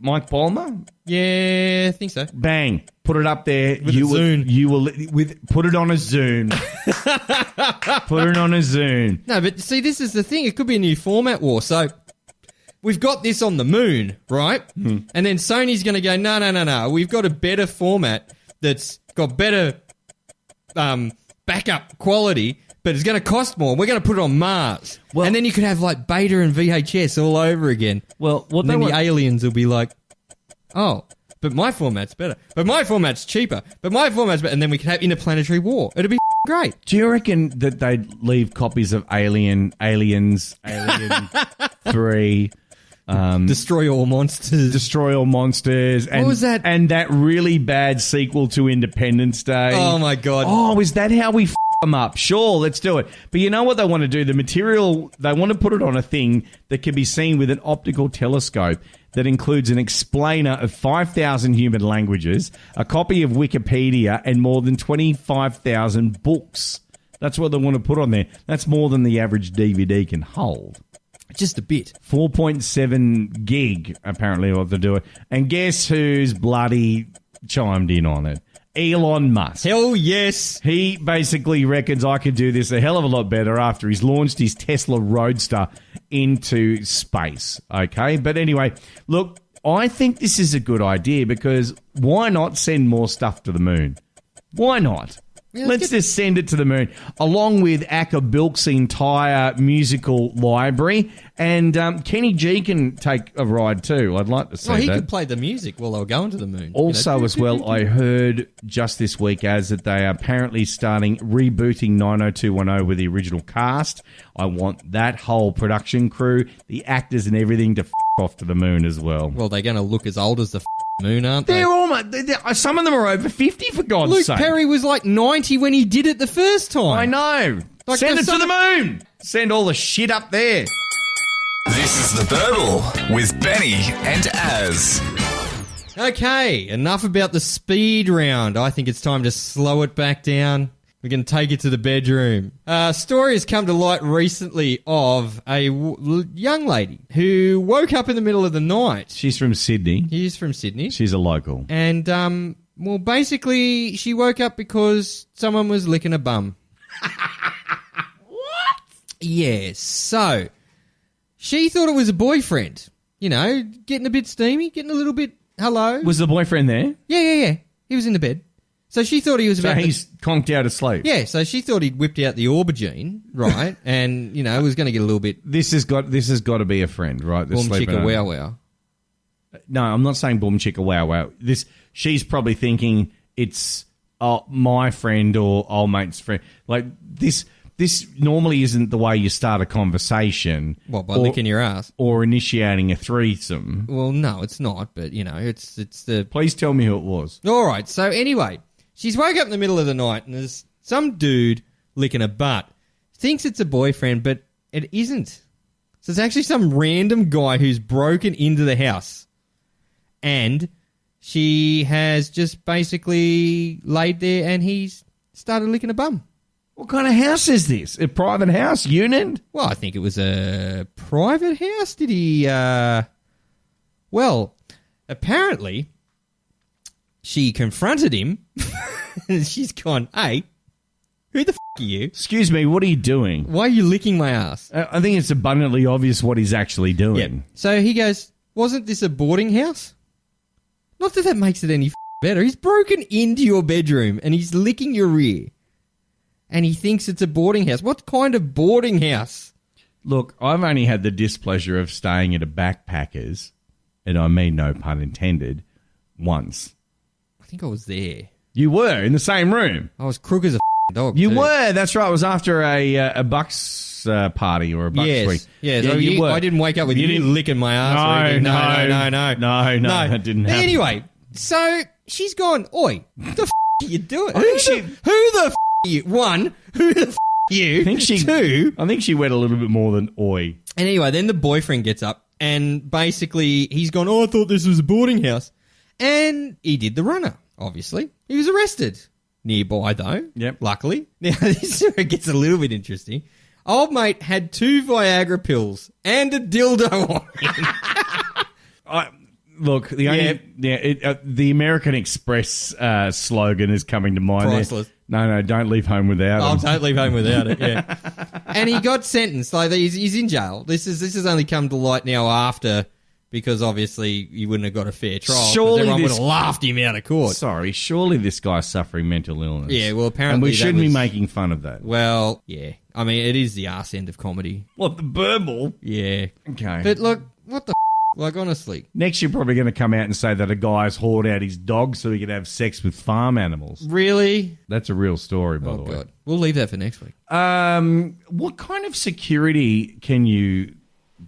Mike Palmer? Yeah, I think so. Bang. Put it up there. With a Zune. Put it on a Zune. Put it on a Zune. No, but see, this is the thing. It could be a new format war. So we've got this on the moon, right? And then Sony's going to go, no. We've got a better format that's got better backup quality, but it's going to cost more. We're going to put it on Mars. Well, and then you could have like beta and VHS all over again. Well, what and then the aliens will be like, oh, but my format's better. But my format's cheaper. But my format's better. And then we could have interplanetary war. It'd be great. Do you reckon that they'd leave copies of Alien 3... Destroy All Monsters. And, what was that? And that really bad sequel to Independence Day. Oh, my God. Oh, is that how we them up? Sure, let's do it. But you know what they want to do? The material, they want to put it on a thing that can be seen with an optical telescope that includes an explainer of 5,000 human languages, a copy of Wikipedia, and more than 25,000 books. That's what they want to put on there. That's more than the average DVD can hold. Just a bit. 4.7 gig, apparently, what they do it. And guess who's bloody chimed in on it? Elon Musk. Hell yes. He basically reckons I could do this a hell of a lot better after he's launched his Tesla Roadster into space. Okay? But anyway, look, I think this is a good idea because why not send more stuff to the moon? Why not? Yeah, let's just send it to the moon, along with Acker Bilk's entire musical library. And Kenny G can take a ride too. I'd like to see that. He could play the music while they were going to the moon. Also, as well, I heard just this week that they are apparently rebooting 90210 with the original cast. I want that whole production crew, the actors and everything to off to the moon as well. Well, they're going to look as old as the moon, aren't they? They're almost. Some of them are over 50, for God's sake. Luke Perry was like 90 when he did it the first time. I know. Like send it to the moon. Send all the shit up there. This is The Burble with Benny and Az. Okay, enough about the speed round. I think it's time to slow it back down. We're going to take it to the bedroom. A story has come to light recently of a young lady who woke up in the middle of the night. She's from Sydney. She's from Sydney. She's a local. And, well, basically, she woke up because someone was licking a bum. What? Yes. So, she thought it was a boyfriend. You know, getting a bit steamy, getting a little bit, hello. Was the boyfriend there? Yeah. He was in the bed. So she thought he was about... So he's conked out of sleep. Yeah, so she thought he'd whipped out the aubergine, right, and, you know, was going to get a little bit... This has got to be a friend, right? Boom chicka wow wow. No, I'm not saying boom chicka wow wow. She's probably thinking it's my friend or old mate's friend. Like, this normally isn't the way you start a conversation. What, by licking your ass? Or initiating a threesome. Well, no, it's not, but, you know, it's the... Please tell me who it was. All right, so anyway... She's woke up in the middle of the night and there's some dude licking a butt. Thinks it's a boyfriend, but it isn't. So it's actually some random guy who's broken into the house. And she has just basically laid there and he's started licking a bum. What kind of house is this? A private house? Unit? Well, I think it was a private house. Did he... Well, apparently... She confronted him, and she's gone, hey, who the are you? Excuse me, what are you doing? Why are you licking my ass? I think it's abundantly obvious what he's actually doing. Yep. So he goes, wasn't this a boarding house? Not that makes it any better. He's broken into your bedroom, and he's licking your rear, and he thinks it's a boarding house. What kind of boarding house? Look, I've only had the displeasure of staying at a backpacker's, and I mean no pun intended, once. I think I was there. You were in the same room. I was crook as a dog. You too. were. That's right. It was after a Bucks party or a Bucks week. Yes. Yeah, you were. I didn't wake up with you licking my ass. No, that didn't happen. Anyway, so she's gone. Oi, what the are you doing? Who the are you? One, who the are you? Two. I think she went a little bit more than oi. And anyway, then the boyfriend gets up and basically he's gone. Oh, I thought this was a boarding house. And he did the runner, obviously. He was arrested. Nearby, though. Yep. Luckily. Now, this is where it gets a little bit interesting. Old mate had 2 Viagra pills and a dildo on him. Look, the American Express slogan is coming to mind. Priceless. No, don't leave home without Oh, it. don't leave home without it, yeah. And he got sentenced. Like, he's in jail. This has only come to light now after, because obviously he wouldn't have got a fair trial. Surely everyone would this- have laughed him out of court. Sorry, surely this guy's suffering mental illness. Yeah, well, apparently and we that shouldn't be was- making fun of that. Well, yeah. I mean, it is the arse end of comedy. What, the burble? Yeah. Okay. But look, what the like, honestly. Next, you're probably going to come out and say that a guy's hoard out his dog so he can have sex with farm animals. Really? That's a real story, by Oh, the way. God. We'll leave that for next week. What kind of security can you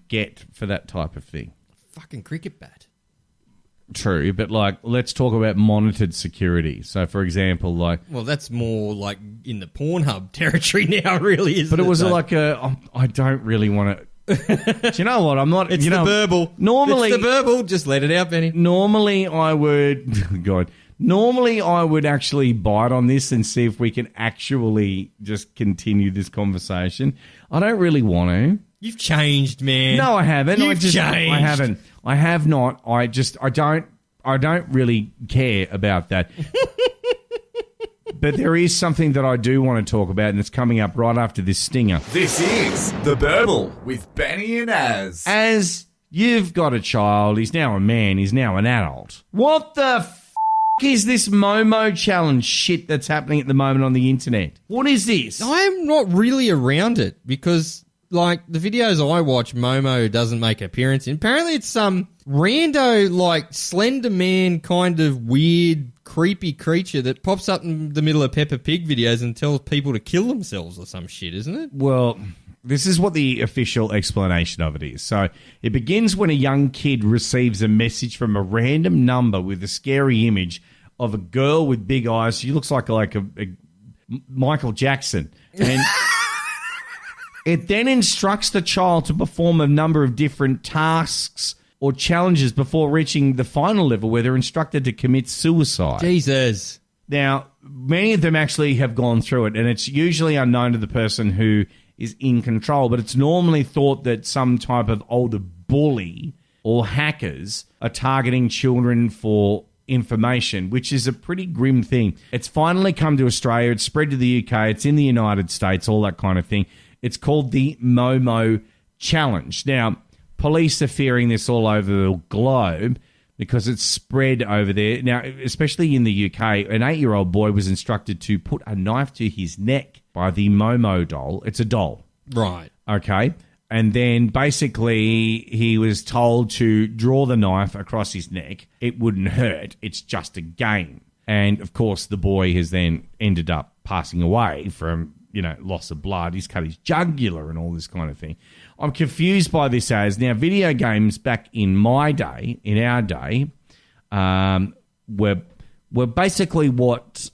get for that type of thing? Fucking cricket bat. True, but like, let's talk about monitored security. So, for example, like, Well, that's more like in the Pornhub territory now, really, isn't it? but it was though? like I don't really want to. Do you know what? I'm not. It's you know, the burble. Normally, It's the burble. Just let it out, Benny. normally I would. God. Normally, I would actually bite on this and see if we can actually just continue this conversation. I don't really want to. You've changed, man. No, I haven't. You've changed. I haven't. I have not. I don't really care about that. But there is something that I do want to talk about, and it's coming up right after this stinger. This is The Burble with Benny and Az. As you've got a child, he's now a man, he's now an adult. What the is this Momo challenge shit that's happening at the moment on the internet? What is this? I'm not really around it because, like, the videos I watch, Momo doesn't make an appearance in. Apparently it's some rando, like, Slender Man kind of weird, creepy creature that pops up in the middle of Peppa Pig videos and tells people to kill themselves or some shit, isn't it? Well, this is what the official explanation of it is. So it begins when a young kid receives a message from a random number with a scary image of a girl with big eyes. She looks like a Michael Jackson. And it then instructs the child to perform a number of different tasks or challenges before reaching the final level where they're instructed to commit suicide. Jesus. Now, many of them actually have gone through it, and it's usually unknown to the person who is in control, but it's normally thought that some type of older bully or hackers are targeting children for information, which is a pretty grim thing. It's finally come to Australia. It's spread to the UK. It's in the United States, all that kind of thing. It's called the Momo Challenge. Now, police are fearing this all over the globe because it's spread over there. Now, especially in the UK, an 8-year-old boy was instructed to put a knife to his neck by the Momo doll. It's a doll. Right. Okay. And then basically he was told to draw the knife across his neck. It wouldn't hurt. It's just a game. And, of course, the boy has then ended up passing away from, loss of blood. He's cut his jugular and all this kind of thing. I'm confused by this as, now, video games back in my day, in our day, were basically what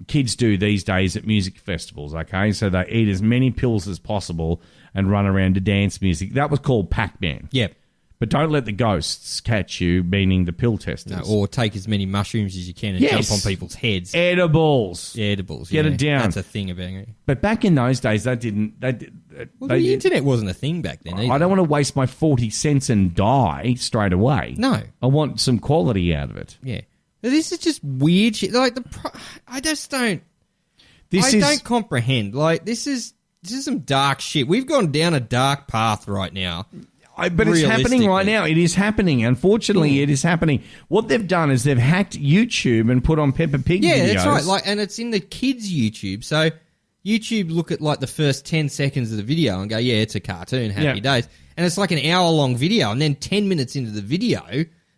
kids do these days at music festivals, okay? So they eat as many pills as possible and run around to dance music. That was called Pac-Man. Yep. But don't let the ghosts catch you, meaning the pill testers. No, or take as many mushrooms as you can and Yes. jump on people's heads. Edibles. Yeah, edibles. Get it down. That's a thing about it. But back in those days, Well, the internet wasn't a thing back then either. I don't want to waste my 40 cents and die straight away. No. I want some quality out of it. Yeah. This is just weird shit. Like, I just don't... This I is don't comprehend. Like, this is some dark shit. We've gone down a dark path right now. But it's happening right now. It is happening. Unfortunately, it is happening. What they've done is they've hacked YouTube and put on Peppa Pig videos. Yeah, that's right. Like, and it's in the kids' YouTube. So YouTube look at like the first 10 seconds of the video and go, yeah, it's a cartoon, happy days. And it's like an hour-long video. And then 10 minutes into the video,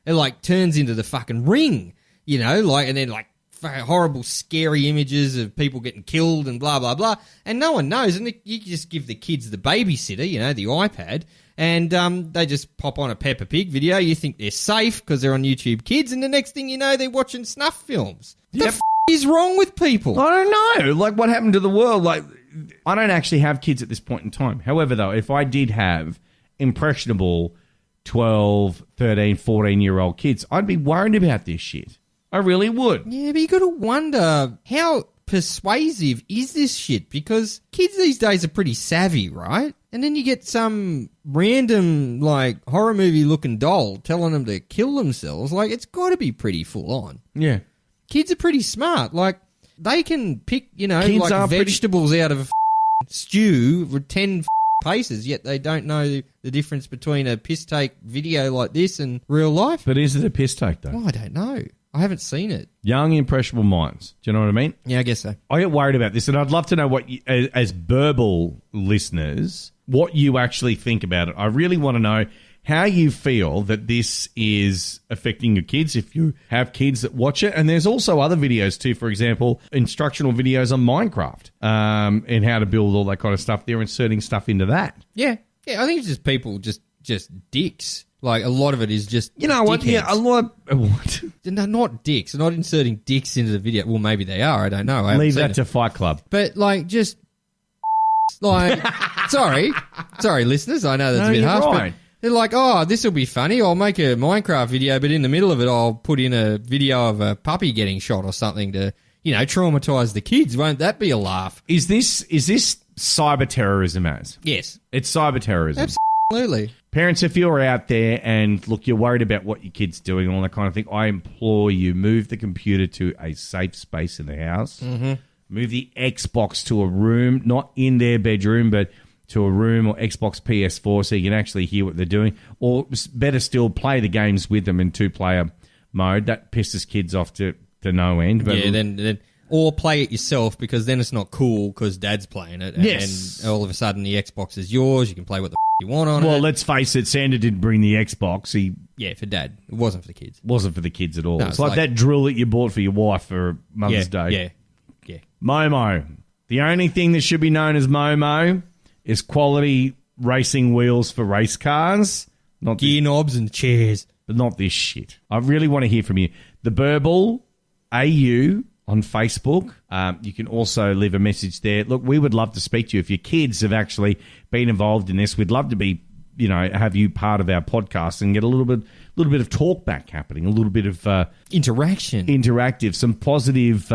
it like turns into the fucking Ring, and then like horrible, scary images of people getting killed and blah, blah, blah. And no one knows. And you just give the kids the babysitter, the iPad, and they just pop on a Peppa Pig video. You think they're safe because they're on YouTube Kids, and the next thing you know, they're watching snuff films. What the f*** is wrong with people? I don't know. Like, what happened to the world? Like, I don't actually have kids at this point in time. However, though, if I did have impressionable 12, 13, 14-year-old kids, I'd be worried about this shit. I really would. Yeah, but you got to wonder, how persuasive is this shit? Because kids these days are pretty savvy, right? And then you get some random, like, horror movie-looking doll telling them to kill themselves. Like, it's got to be pretty full-on. Yeah. Kids are pretty smart. Like, they can pick, you know, Kids like vegetables out of a stew with 10 paces, yet they don't know the difference between a piss-take video like this and real life. But is it a piss take, though? Oh, I don't know. I haven't seen it. Young, impressionable minds. Do you know what I mean? Yeah, I guess so. I get worried about this, and I'd love to know what, you, as verbal listeners, what you actually think about it. I really want to know how you feel that this is affecting your kids, if you have kids that watch it. And there's also other videos too, for example, instructional videos on Minecraft and how to build all that kind of stuff. They're inserting stuff into that. Yeah. Yeah, I think it's just people just dicks. Like, a lot of it is just You know what? dickheads. Yeah, a lot. What? No, not dicks. They're not inserting dicks into the video. Well, maybe they are. I don't know. Leave that to Fight Club. But, like, just... Like, sorry, listeners. I know that's a bit you're harsh, right. but they're like, oh, this will be funny. I'll make a Minecraft video, but in the middle of it, I'll put in a video of a puppy getting shot or something to, you know, traumatise the kids. Won't that be a laugh? Is this cyber terrorism, Az? Yes, It's cyber terrorism. absolutely. Parents, if you're out there and, look, you're worried about what your kid's doing and all that kind of thing, I implore you, move the computer to a safe space in the house. Mm-hmm. Move the Xbox to a room, not in their bedroom, but to a room, or Xbox PS4, so you can actually hear what they're doing. Or better still, play the games with them in two-player mode. That pisses kids off to no end. But Yeah, then or play it yourself, because then it's not cool because Dad's playing it. And, Yes. and all of a sudden the Xbox is yours. You can play what the you want on it. Well, let's face it, Santa didn't bring the Xbox. He Yeah, for Dad. It wasn't for the kids. wasn't for the kids at all. No, it's it's like like- that drill that you bought for your wife for Mother's Day. Yeah. Momo. The only thing that should be known as Momo is quality racing wheels for race cars. Not Gear knobs and chairs. but not this shit. I really want to hear from you. The Burble AU on Facebook. You can also leave a message there. Look, we would love to speak to you. If your kids have actually been involved in this, we'd love to be, you know, have you part of our podcast and get a little bit of talk back happening, a little bit of Interaction. interactive, some positive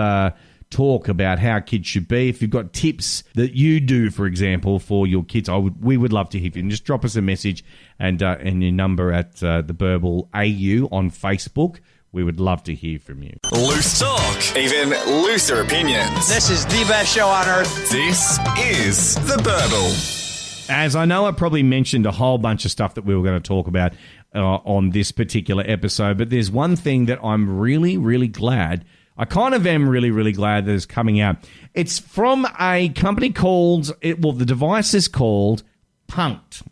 talk about how kids should be. If you've got tips that you do, for example, for your kids, we would love to hear from you. And just drop us a message and your number at the Burble AU on Facebook. We would love to hear from you. Loose talk, even looser opinions. This is the best show on earth. This is The Burble. As I know, I probably mentioned a whole bunch of stuff that we were going to talk about on this particular episode, but there's one thing that I'm really, really glad. I kind of am really, really glad that it's coming out. It's from a company called, the device is called Punked.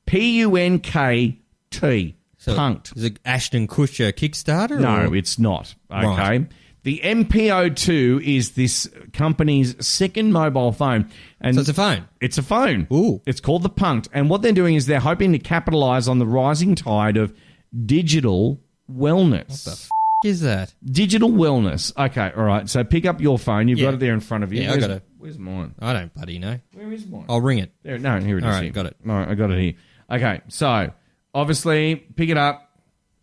P-U-N-K-T. So Punked. Is it Ashton Kutcher Kickstarter? No, or? it's not. Okay. Right. The MPO2 is this company's second mobile phone. And So it's a phone? It's a phone. Ooh. It's called the Punked. And what they're doing is they're hoping to capitalize on the rising tide of digital wellness. What the is that? Digital wellness. Okay, all right. So pick up your phone. You've Yeah. got it there in front of you. Yeah, I got it. Where's mine? I don't bloody know. Where is mine? I'll ring it. There, no, here it is. All right, here. got it. All right, I got it here. Okay, so obviously pick it up,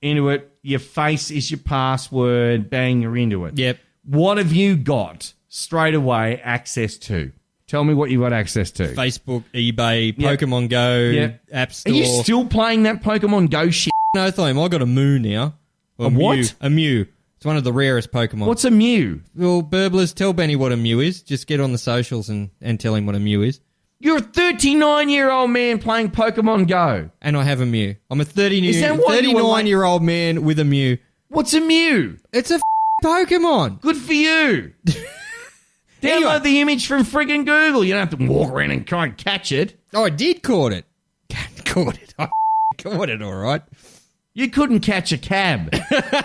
into it. Your face is your password. Bang, you're into it. Yep. What have you got straight away access to? Tell me what you got access to. Facebook, eBay, Yep. Pokemon Go, Yep. App Are Store. you still playing that Pokemon Go shit? No, Thome, I got a Moo now. Or A what? Mew. A Mew. It's one of the rarest Pokemon. What's a Mew? Well, burblers, tell Benny what a Mew is. Just get on the socials and tell him what a Mew is. You're a 39-year-old man playing Pokemon Go. And I have a Mew. I'm a Is that what you were like- 39-year-old man with a Mew. What's a Mew? It's a Pokemon. Good for you. Download Anyway. the image from friggin' Google. You don't have to walk around and try and catch it. Oh, I did caught it. Caught it. I caught it, all right. You couldn't catch a cab.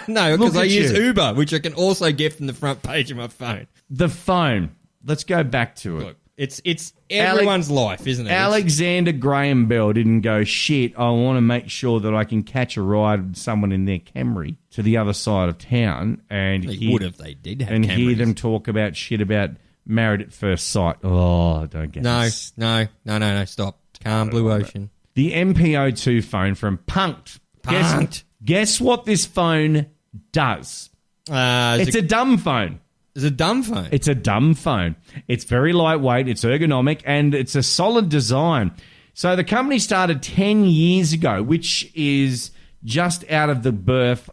No, Look because I at use you. Uber, which I can also get from the front page of my phone. The phone. Let's go back to it. Look, it's everyone's life, isn't it? Alexander Graham Bell didn't go, shit, I want to make sure that I can catch a ride with someone in their Camry to the other side of town and They hear, would have. They did have and hear Camrys. them talk about shit about married at first sight. Oh, don't get No, this. no, stop. Calm blue ocean. The MPO2 phone from Punked. Punked. Guess what this phone does? It's a dumb phone. It's a dumb phone. It's a dumb phone. It's very lightweight, it's ergonomic, and it's a solid design. So the company started 10 years ago, which is just out of the birth